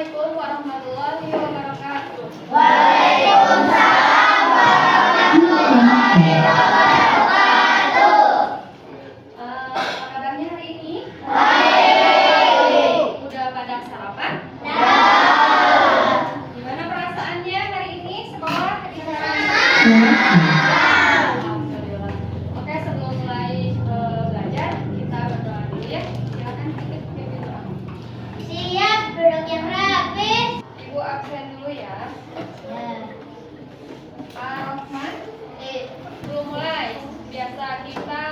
Assalamualaikum warahmatullahi wabarakatuh. Waalaikumsalam warahmatullahi wabarakatuh. Apa kabarnya hari ini? Baik. Udah pada sarapan? Dah. Gimana perasaannya hari ini sekolah? Alhamdulillah. Oke, sebelum mulai belajar, kita berdoa dulu ya. Silakan pimpin doa. Siap, duduk yang rapi. Ibu absen dulu ya. Pak Rohman, belum mulai. Biasa kita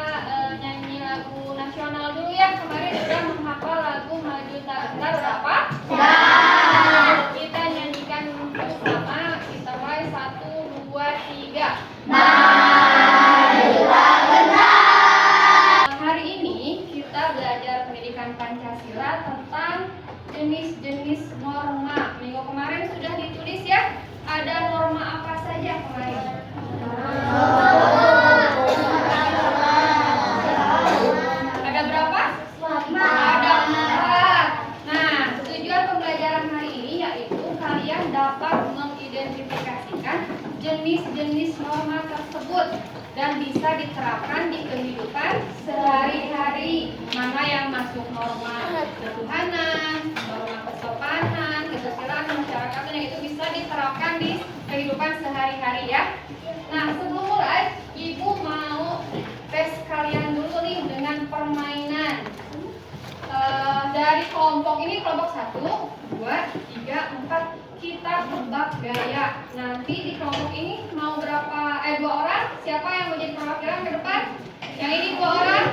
nyanyi lagu nasional dulu ya. Kemarin sudah menghafal lagu Maju Tak Gentar berapa? Kita nyanyikan bersama. Kita mulai 1, 2, 3. Marilah gentar. Hari ini kita belajar pendidikan Pancasila tentang jenis-jenis norma. Minggu kemarin sudah ditulis ya. Ada norma apa saja kemarin? Ada berapa? Ada 4. Nah, tujuan pembelajaran hari ini yaitu kalian dapat mengidentifikasikan jenis-jenis norma tersebut dan bisa diterapkan di kehidupan sehari-hari. Mana yang masuk norma ketuhanan, norma kesopanan, kesusilaan masyarakat, yang itu bisa diterapkan di kehidupan sehari-hari ya. Nah, sebelum mulai, Ibu mau tes kalian dulu nih dengan permainan. Dari kelompok ini, kelompok 1, 2, 3, 4, kita tebak gaya. Nanti di kelompok ini mau berapa? 2 orang. Siapa yang mau jadi perwakilan ke depan? Yang ini 2 orang,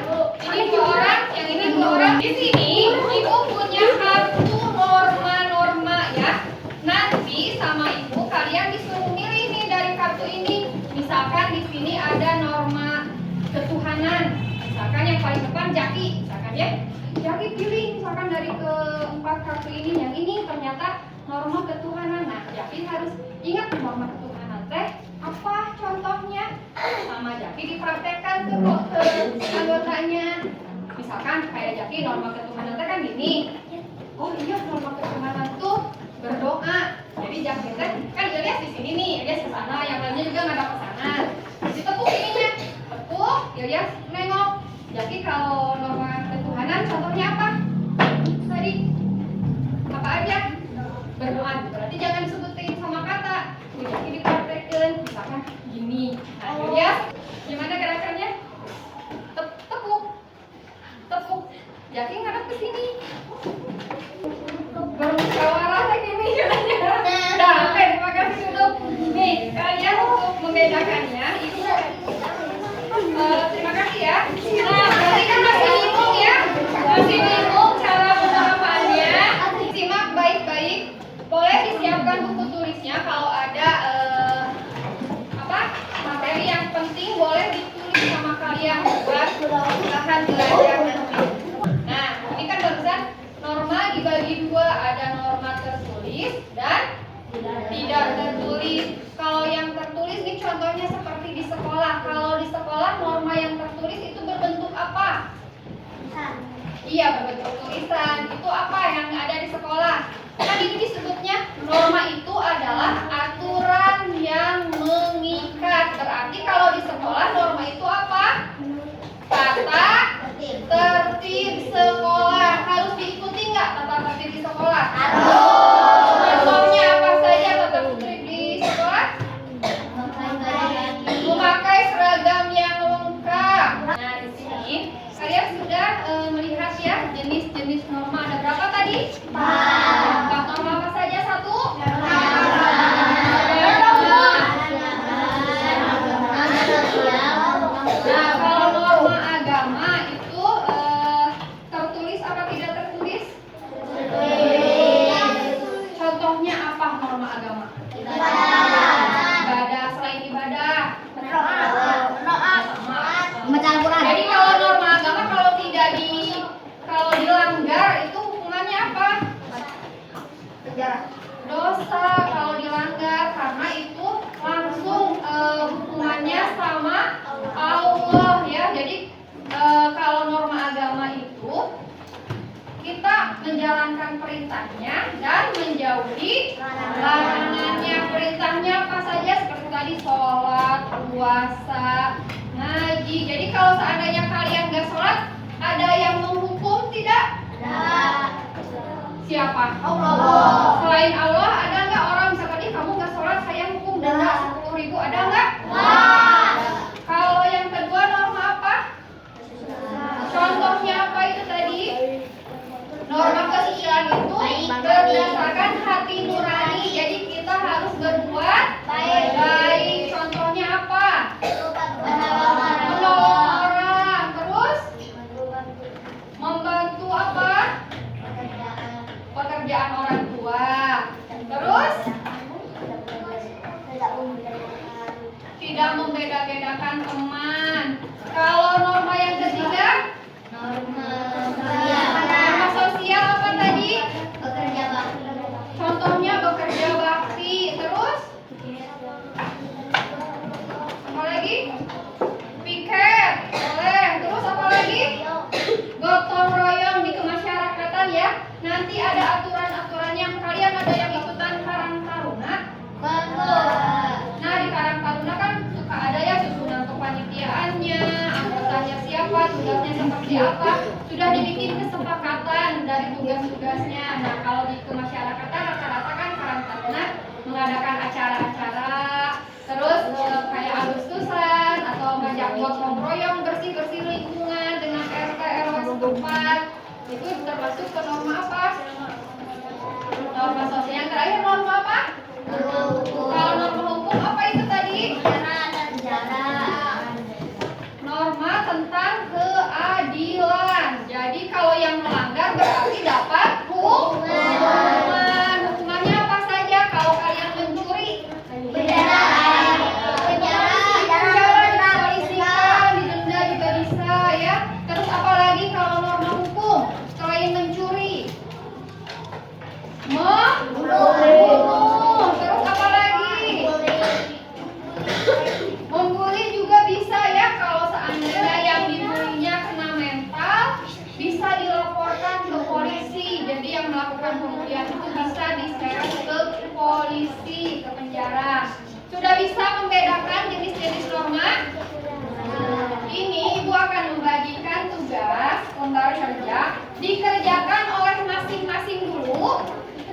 ini 2 orang, yang ini 2 orang. Di sini Ibu punya kartu norma-norma ya. Nanti sama Ibu kalian disuruh milih nih dari kartu ini. Misalkan di sini ada norma ketuhanan. Misalkan yang paling depan Jaki, misalkan ya. Jaki pilih misalkan dari keempat kartu ini, yang ini ternyata norma ketuhanan. Nah, Jaki harus ingat norma ketuhanan teh apa contohnya. Sama Jaki dipraktekkan ke anggotanya. Misalkan kayak Jaki norma ketuhanan teh kan gini. Oh iya, norma ketuhanan tuh berdoa. Jadi Jaki teh kan Ilyas di sini nih, Ilyas ke sana, yang lainnya juga nggak ke sana. Ditepuk ininya, tepuk, Ilyas nengok. Jadi kalau norma ketuhanan contohnya apa? Tadi apa aja? Berdoa. Berarti jangan disebutin sama kata. Jadi dipraktekin misalkan gini. Nah, Ilyas gimana gerakannya? Tepuk. Tepuk. Jadi ngadep ke sini. Bermusyawarah kayak gini katanya. Nah, oke, terima kasih duduk. Nih, kalian untuk membedakannya itu terima kasih ya. Nah, berarti kan masih bingung ya. Masih bingung cara penerapannya. Simak baik-baik. Boleh disiapkan buku tulisnya kalau ada materi yang penting, boleh ditulis sama kalian buat bahan belajar nanti. Nah, ini kan barusan norma dibagi 2, ada norma tertulis dan tidak tertulis. Kalau yang tertulis nih contohnya seperti di sekolah. Kalau di sekolah norma yang tertulis itu berbentuk apa? Iya, berbentuk tulisan. Itu apa yang ada di sekolah? Kan ini disebutnya norma itu adalah aturan yang mengikat. Berarti kalau di sekolah norma itu apa? Tata tertib sekolah. Harus diikuti nggak tata tertib di sekolah? Contohnya apa saja tata tertib di sekolah? Memakai seragam yang lengkap. Nah, di sini kalian sudah melihat ya jenis-jenis norma. Ada berapa tadi? 4 norma apa saja? 1? Nah, kalau norma agama itu tertulis apa tidak tertulis? Contohnya apa norma agama? Ibadah. Selain ibadah, jadi kalau norma agama kalau dilanggar itu hukumannya apa? Dosa kalau dilanggar, karena itu langsung hukumannya sama Allah ya. Jadi kalau norma agama itu kita menjalankan perintah perintahnya dan menjauhi larangannya. Perintahnya apa saja seperti tadi sholat, puasa, ngaji. Jadi kalau seandainya kalian gak sholat, ada yang menghukum tidak? Siapa? Allah. Selain Allah ada nggak orang misalkan nih kamu nggak sholat saya hukum denda 10.000, ada nggak? Kalau yang kedua norma apa? Contohnya apa itu tadi? Norma kesucian itu berdasarkan hati nurani. Jadi kita harus berbuat baik. Contohnya apa? Menolong orang. Terus membantu apa? Pekerjaan orang tua. Terus tidak membeda-bedakan teman. Kalau norma yang ketiga, norma sosial apa tadi? Contohnya bekerja bakti. Terus apa lagi? Piket. Boleh. Terus apa lagi? Gotong royong di kemasyarakatan ya. Nanti ada aturan-aturannya. Kalian ada yang ikutan Karang Taruna? Nah di Karang Taruna kan suka ada ya susunan kepanitiaannya, anggotanya siapa, tugasnya seperti apa. Sudah dibikin kesepakatan dari tugas-tugasnya. Nah kalau di kemasyarakatan rata-rata kan Karang Taruna mengadakan acara-acara, terus kayak Agustusan atau ngajak gotong royong bersih-bersih lingkungan dengan RT RW setempat. Itu termasuk ke norma apa? Norma sosial. Yang terakhir norma apa? Kalau norma hukum apa itu tadi? Norma tentang keadilan. Jadi kalau yang melanggar berarti dapat hukuman. Hukumannya apa saja? Kalau kalian mencuri, dipolisikan, didenda juga bisa ya. Terus apalagi kalau norma hukum selain mencuri? Membunuh. Terus apa lagi? Membuli juga bisa ya. Kalau seandainya yang dibulinya kena mental, bisa dilaporkan ke polisi. Jadi yang melakukan pembulian itu bisa diseret ke polisi, ke penjara. Sudah bisa membedakan jenis-jenis norma? Ini Ibu akan membagikan tugas lembar kerja dikerjakan oleh masing-masing dulu.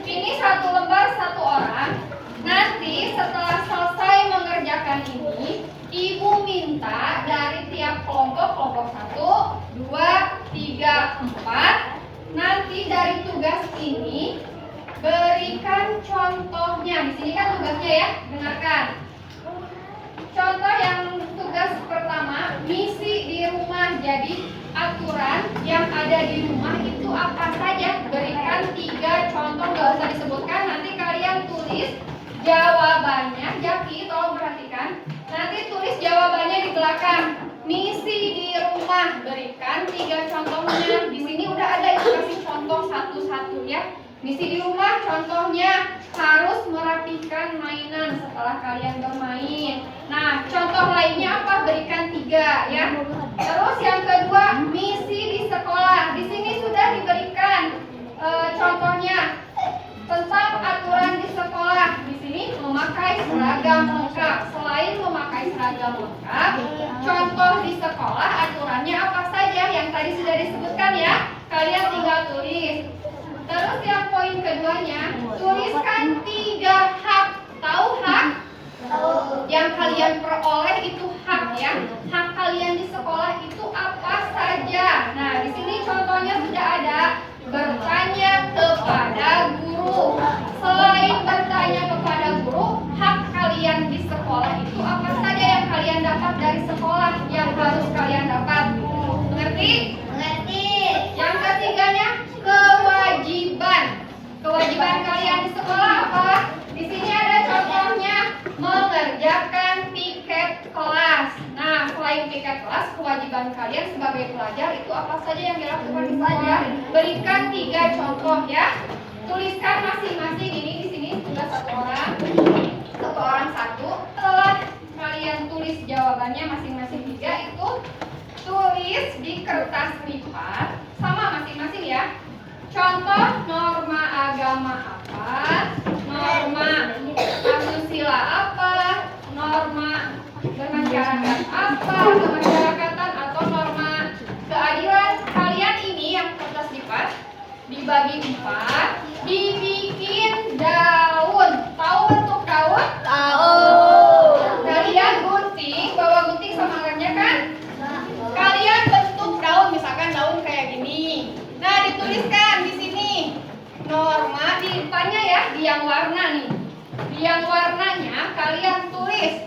Ini satu lembar satu orang. Nanti setelah selesai mengerjakan ini, Ibu minta dari tiap kelompok 1, 2, 3, 4. Nanti dari tugas ini berikan contohnya. Di sini kan tugasnya ya, dengarkan. Contoh yang tugas pertama, misi di rumah. Jadi aturan yang ada di rumah itu apa saja? Berikan 3 contoh, nggak usah disebutkan. Nanti kalian tulis jawabannya. Jaki, tolong perhatikan. Nanti tulis jawabannya di belakang. Misi di rumah, berikan 3 contohnya. Di sini udah ada yang kasih contoh satu-satu ya. Misi di rumah contohnya harus merapikan mainan setelah kalian bermain. Nah, contoh lainnya apa? Berikan 3 ya. Terus yang kedua, misi di sekolah. Di sini sudah diberikan contohnya tentang aturan di sekolah. Di sini memakai seragam lengkap. Selain memakai seragam lengkap, contoh di sekolah aturannya apa saja yang tadi sudah disebutkan ya. Kalian tinggal tulis. Terus yang poin keduanya, tuliskan 3 hak. Tahu hak? Yang kalian peroleh itu hak ya. Hak kalian di sekolah itu apa saja? Nah, di sini contohnya sudah ada. Bertanya kepada guru. Selain bertanya kepada guru, hak kalian di sekolah itu apa saja yang kalian dapat dari sekolah yang harus kalian dapat? Mengerti? Mengerti. Yang ketiganya, kewajiban. Kewajiban kalian di sekolah apa? Di sini ada contohnya, mengerjakan piket kelas. Nah, selain piket kelas, kewajiban kalian sebagai pelajar itu apa saja yang dilakukan di sekolah? Berikan 3 contoh ya. Tuliskan masing-masing ini di sini sudah satu orang satu. Setelah kalian tulis jawabannya masing-masing 3 itu tulis di kertas lipat sama masing-masing ya. Contoh norma agama agama apa, norma asusila apa, norma bermasyarakat apa, kemasyarakatan atau norma keadilan. Kalian ini yang kertas lipat dibagi 4, dibikin daun. Tahu bentuk daun? Tahu. Kalian gunting, bawa gunting sama remnya kan? Kalian bentuk daun, misalkan daun kayak gini. Nah, dituliskan di sini norma di depannya ya, di yang warna nih. Di yang warnanya kalian tulis.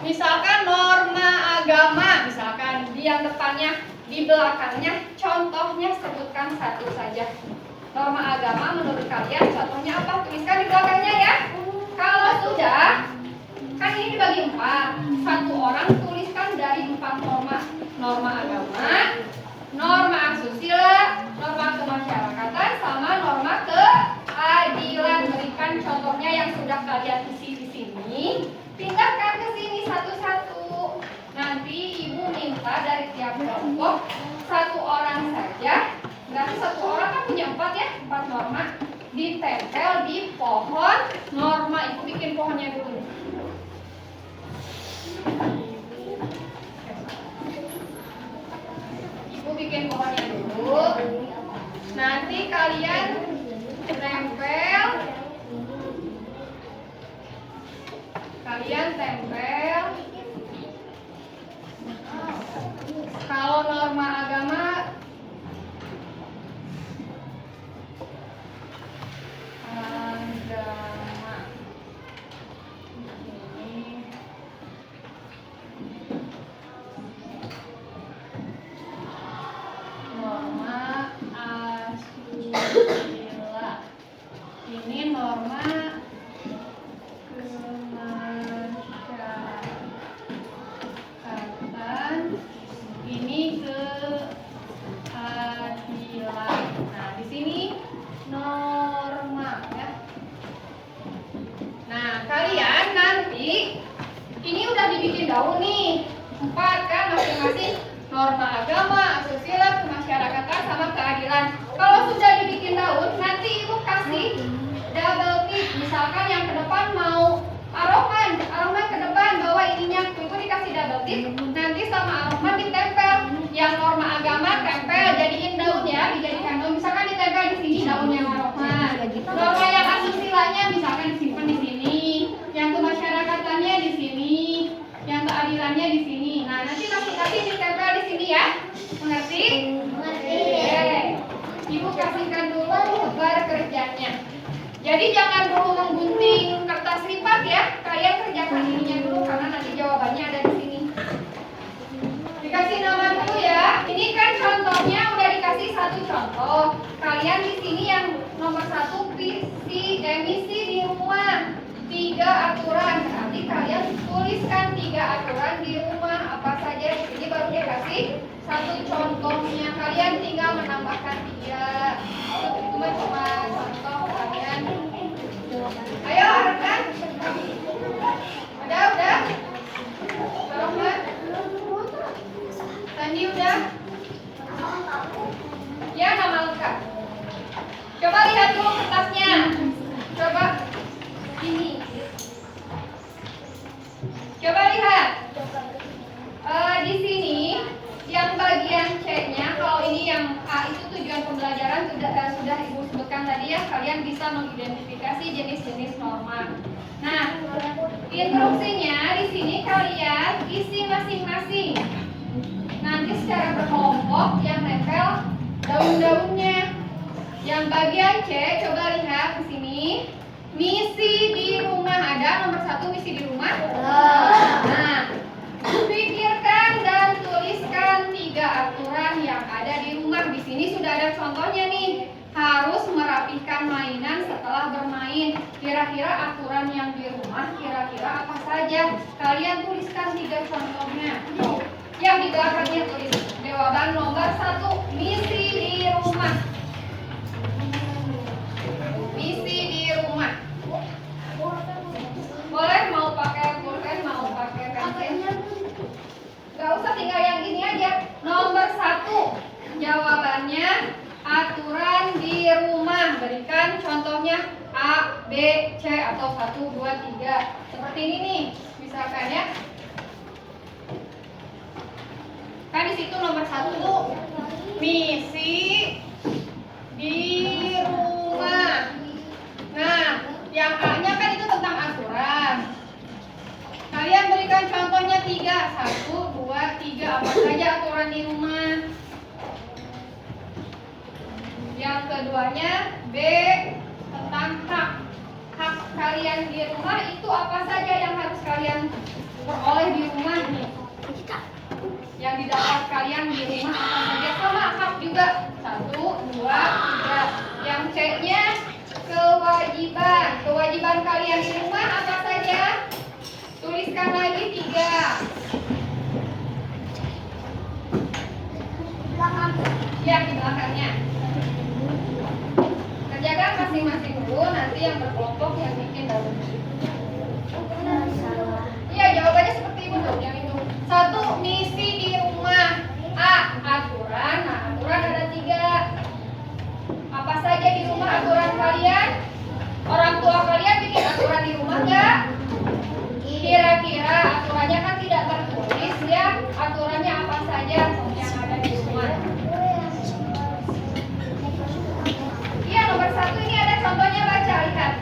Misalkan norma agama, misalkan di yang depannya, di belakangnya contohnya sebutkan satu saja. Norma agama menurut kalian contohnya apa? Tuliskan di belakangnya ya. Kalau sudah, kan ini dibagi 4. Satu orang tuliskan dari 4 norma. Norma agama, norma asusila, norma kemasyarakatan, sama norma keadilan. Berikan contohnya yang sudah kalian isi di sini. Pindahkan ke sini satu-satu. Nanti ibu minta dari tiap kelompok satu orang saja. Berarti satu orang kan punya 4 ya, 4 norma. Ditempel di pohon norma. Ibu bikin pohonnya dulu. Ibu bikin pohonnya dulu. Nanti kalian tempel. Kalau norma agama ini norma asusila, ini norma kemasyarakatan, ini keadilan. Nah, di sini norma ya. Nah, kalian nanti ini udah dibikin daun nih. 4 kan masing-masing, norma agama, asusila, kemasyarakatan, sama keadilan. Kalau sudah dibikin daun, nanti ibu kasih double tick. Misalkan yang ke depan mau Ar-Rahman ke depan bawa ininya, ibu dikasih double tick. Nanti sama Ar-Rahman ditempel. Yang norma agama tempel, jadiin daun ya, dijadikan daun. Misalkan ditempel di sini daunnya Ar-Rahman. Norma yang asusilanya misalkan disimpan di sini, yang kemasyarakatannya di sini, yang keadilannya di sini. Nah, nanti masing-masing ditempel di sini ya. Mengerti? Mengerti. Oke. Ibu kasihkan dulu gambar kerjanya. Jadi jangan dulu menggunting kertas lipat ya. Kalian kerjakan ininya dulu karena nanti jawabannya ada di sini. Dikasih nama dulu ya. Ini kan contohnya udah dikasih satu contoh. Kalian di sini yang nomor 1 visi emisi di rumah. 3 aturan. Nanti kalian tuliskan 3 aturan di rumah apa saja. Di sini baru dikasih satu contohnya. Kalian tinggal menambahkan 3. Itu mah cuma contoh kalian. Ayo harapkan. Udah. Rahman. Tadi udah. Ya, nama lengkap. Coba lihat dulu kertasnya. Coba ini. Coba lihat. Di sini yang bagian C-nya, kalau ini yang A itu tujuan pembelajaran sudah Ibu sebutkan tadi ya. Kalian bisa mengidentifikasi jenis-jenis norma. Nah, instruksinya di sini kalian isi masing-masing. Nanti secara berkelompok yang nempel daun-daunnya. Yang bagian C, coba lihat di sini. Misi di rumah ada nomor 1 misi di rumah. Nah, pikirkan dan tuliskan 3 aturan yang ada di rumah. Di sini sudah ada contohnya nih. Harus merapikan mainan setelah bermain. Kira-kira aturan yang di rumah kira-kira apa saja? Kalian tuliskan 3 contohnya. Yang di belakangnya tulis jawaban nomor 1 misi di rumah. Misi di rumah. Boleh mau pakai pulpen, mau pakai pensil. Gak usah, tinggal yang ini aja. Nomor 1 jawabannya aturan di rumah. Berikan contohnya B, C, atau 1, 2, 3. Seperti ini nih, misalkan ya. Kan di situ nomor 1, misi di rumah. Nah, yang A-nya kan itu tentang aturan. Kalian berikan contohnya 3. 1, 2, 3. Apa saja aturan di rumah? Yang keduanya B, tentang hak. Hak kalian di rumah itu apa saja yang harus kalian peroleh di rumah nih? Yang didapat kalian di rumah apa saja? Sama hak juga. 1, 2, 3. Yang C-nya kewajiban. Kewajiban kalian di rumah apa saja? Tuliskan lagi 3. Ya, di belakangnya. Kerjakan masing-masing dulu, nanti yang berkelompok yang bikin baru. Iya, jawabannya seperti itu tuh, yang itu. 1, misi di rumah. A, aturan. Nah, aturan ada 3. Apa saja di rumah aturan kalian? Orang tua kalian bikin aturan di rumah nggak? Kira-kira aturannya kan tidak tertulis ya. Aturannya apa saja yang ada di rumah? Iya, nomor 1 ini ada contohnya, baca, lihat.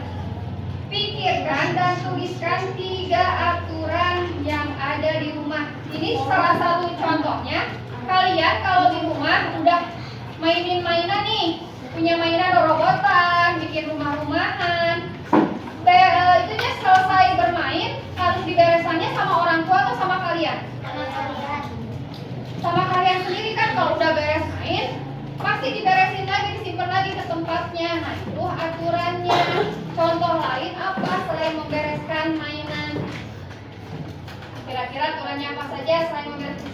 Pikirkan dan tuliskan 3 aturan yang ada di rumah. Ini salah satu contohnya. Kalian kalau di rumah udah mainin mainan nih, punya mainan robotan, bikin rumah-rumahan. Itunya selesai bermain, harus diberesannya sama orang tua atau sama kalian? Sama kalian sendiri kan. Kalau udah beres main, pasti diberesin lagi, disimpan lagi ke tempatnya. Nah, itu aturannya. Contoh lain apa selain membereskan mainan? Kira-kira aturannya apa saja selain membereskan?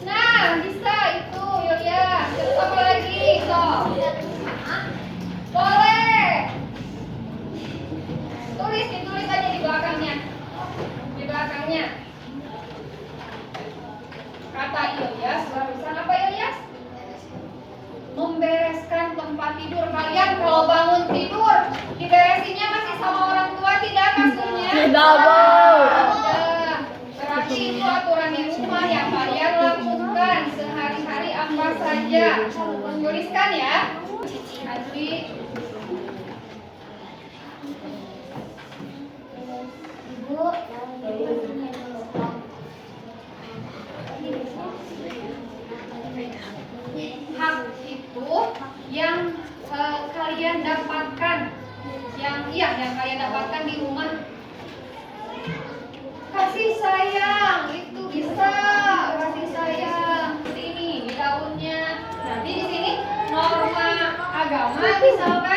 Nah, bisa itu, Yulia. Terus apa lagi? So, boleh. Ditulis aja di belakangnya. Di belakangnya. Kata Ilyas, barusan apa Ilyas? Membereskan tempat tidur kalian. Kalau bangun tidur, diberesinnya masih sama orang tua tidak kasurnya? Tidak, Bu. Tidak. Berarti itu aturan di rumah yang kalian lakukan sehari-hari apa saja. Tuliskan ya. Adli. Hak itu yang kalian dapatkan, yang kalian dapatkan di rumah. Kasih sayang itu bisa, kasih sayang seperti ini di daunnya. Nanti di sini norma agama misalkan